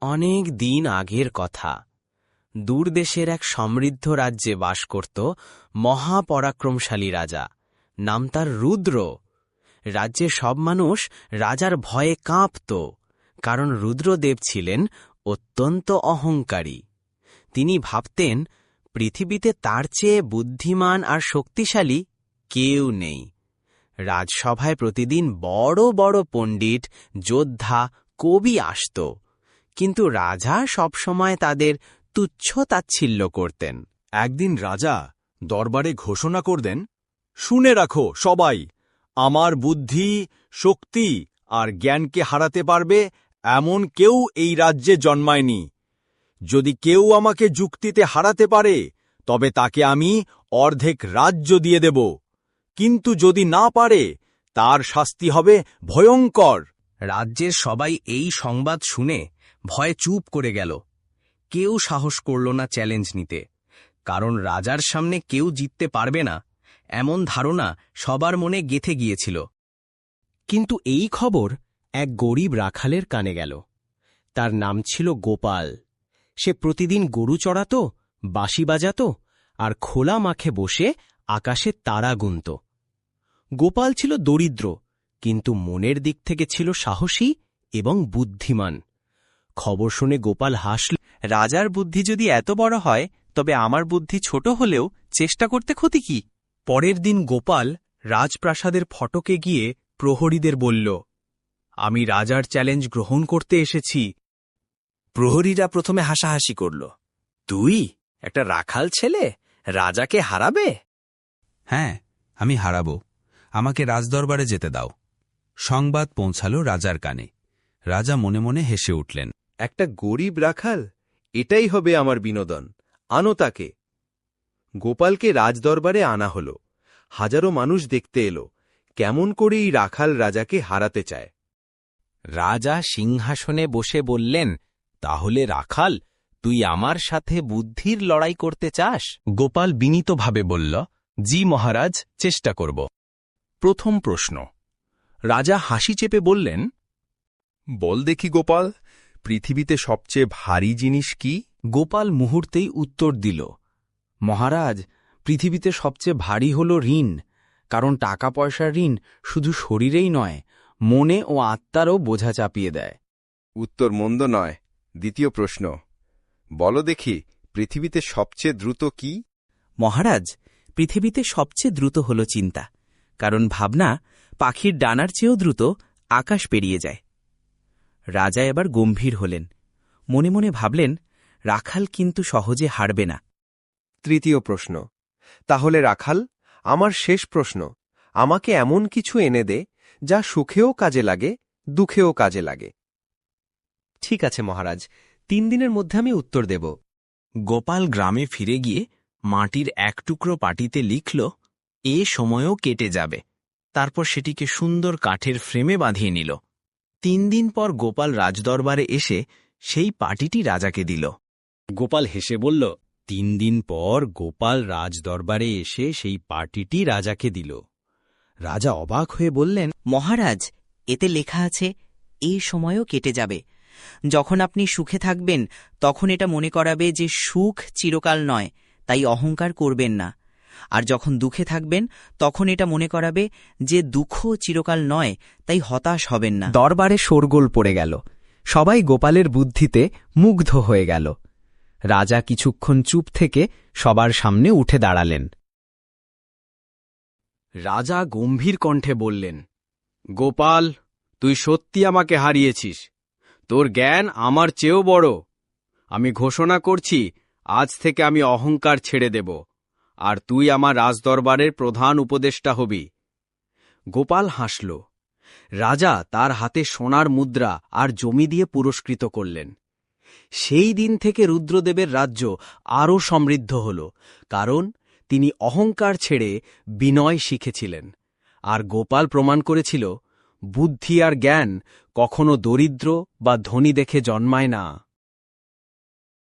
অনেক দিন আগের কথা। দূরদেশের এক সমৃদ্ধ রাজ্যে বাস করত মহাপরাক্রমশালী রাজা। নাম তার রুদ্র। রাজ্যের সব মানুষ রাজার ভয়ে কাঁপত, কারণ রুদ্রদেব ছিলেন অত্যন্ত অহংকারী। তিনি ভাবতেন পৃথিবীতে তার চেয়ে বুদ্ধিমান আর শক্তিশালী কেউ নেই। রাজসভায় প্রতিদিন বড় বড় পণ্ডিত, যোদ্ধা, কবি আসত, কিন্তু রাজা সবসময় তাদের তুচ্ছ-তাচ্ছিল্য করতেন। একদিন রাজা দরবারে ঘোষণা করলেন, শুনে রাখো সবাই, আমার বুদ্ধি, শক্তি আর জ্ঞানকে হারাতে পারবে এমন কেউ এই রাজ্যে জন্মায়নি। যদি কেউ আমাকে যুক্তিতে হারাতে পারে তবে তাকে আমি অর্ধেক রাজ্য দিয়ে দেব, কিন্তু যদি না পারে তার শাস্তি হবে ভয়ঙ্কর। রাজ্যের সবাই এই সংবাদ শুনে ভয়ে চুপ করে গেল। কেউ সাহস করল না চ্যালেঞ্জ নিতে, কারণ রাজার সামনে কেউ জিততে পারবে না এমন ধারণা সবার মনে গেঁথে গিয়েছিল। কিন্তু এই খবর এক গরিব রাখালের কানে গেল। তার নাম ছিল গোপাল। সে প্রতিদিন গরু চড়াত, বাঁশি বাজাত আর খোলা মাঠে বসে আকাশে তারা গুনত। গোপাল ছিল দরিদ্র, কিন্তু মনের দিক থেকে ছিল সাহসী এবং বুদ্ধিমান। খবর শুনে গোপাল হাসল, রাজার বুদ্ধি যদি এত বড় হয় তবে আমার বুদ্ধি ছোট হলেও চেষ্টা করতে ক্ষতি কি? পরের দিন গোপাল রাজপ্রাসাদের ফটকে গিয়ে প্রহরীদের বলল, আমি রাজার চ্যালেঞ্জ গ্রহণ করতে এসেছি। প্রহরীরা প্রথমে হাসাহাসি করল, তুই একটা রাখাল ছেলে রাজাকে হারাবে? হ্যাঁ, আমি হারাব, আমাকে রাজদরবারে যেতে দাও। সংবাদ পৌঁছাল রাজার কানে। রাজা মনে মনে হেসে উঠলেন। একটা গরিব রাখাল, এটাই হবে আমার বিনোদন, আনো তাকে। গোপালকে রাজদরবারে আনা হল। হাজারো মানুষ দেখতে এলো কেমন করে এই রাখাল রাজাকে হারাতে চায়। রাজা সিংহাসনে বসে বললেন, তাহলে রাখাল, তুই আমার সাথে বুদ্ধির লড়াই করতে চাস? গোপাল বিনীতভাবে বলল, জি মহারাজ, চেষ্টা করব। প্রথম প্রশ্ন। রাজা হাসি চেপে বললেন, বল দেখি গোপাল, পৃথিবীতে সবচেয়ে ভারী জিনিস কি? গোপাল মুহূর্তেই উত্তর দিল, মহারাজ, পৃথিবীতে সবচেয়ে ভারী হল ঋণ, কারণ টাকা পয়সার ঋণ শুধু শরীরেই নয়, মনে ও আত্মারও বোঝা চাপিয়ে দেয়। উত্তর মন্দ নয়। দ্বিতীয় প্রশ্ন, বলো দেখি, পৃথিবীতে সবচেয়ে দ্রুত কি? মহারাজ, পৃথিবীতে সবচেয়ে দ্রুত হল চিন্তা, কারণ ভাবনা পাখির ডানার চেয়েও দ্রুত আকাশ পেরিয়ে যায়। রাজা এবার গম্ভীর হলেন। মনে মনে ভাবলেন, রাখাল কিন্তু সহজে হারবে না। তৃতীয় প্রশ্ন, তাহলে রাখাল, আমার শেষ প্রশ্ন, আমাকে এমন কিছু এনে দে যা সুখেও কাজে লাগে, দুঃখেও কাজে লাগে। ঠিক আছে মহারাজ, 3 দিনের মধ্যে আমি উত্তর দেব। গোপাল গ্রামে ফিরে গিয়ে মাটির এক টুকরো পাটিতে লিখল, এ সময়ও কেটে যাবে। তারপর সেটিকে সুন্দর কাঠের ফ্রেমে বাঁধিয়ে নিল। 3 দিন পর গোপাল রাজদরবারে এসে সেই পাটিটি রাজাকে দিল। গোপাল হেসে বলল, 3 দিন পর গোপাল রাজদরবারে এসে সেই পাটিটি রাজাকে দিল। রাজা অবাক হয়ে বললেন, মহারাজ, এতে লেখা আছে, এই সময়ও কেটে যাবে। যখন আপনি সুখে থাকবেন তখন এটা মনে করাবে যে সুখ চিরকাল নয়, তাই অহংকার করবেন না। আর যখন দুঃখে থাকবেন তখন এটা মনে করাবে যে দুঃখ চিরকাল নয়, তাই হতাশ হবেন না। দরবারে শোরগোল পড়ে গেল। সবাই গোপালের বুদ্ধিতে মুগ্ধ হয়ে গেল। রাজা কিছুক্ষণ চুপ থেকে সবার সামনে উঠে দাঁড়ালেন। রাজা গম্ভীর কণ্ঠে বললেন, গোপাল, তুই সত্যি আমাকে হারিয়েছিস। তোর জ্ঞান আমার চেয়েও বড়। আমি ঘোষণা করছি, আজ থেকে আমি অহংকার ছেড়ে দেব, আর তুই আমার রাজদরবারের প্রধান উপদেষ্টা হবি। গোপাল হাসল। রাজা তার হাতে সোনার মুদ্রা আর জমি দিয়ে পুরস্কৃত করলেন। সেই দিন থেকে রুদ্রদেবের রাজ্য আরও সমৃদ্ধ হল, কারণ তিনি অহংকার ছেড়ে বিনয় শিখেছিলেন। আর গোপাল প্রমাণ করেছিল, বুদ্ধি আর জ্ঞান কখনো দরিদ্র বা ধনী দেখে জন্মায় না।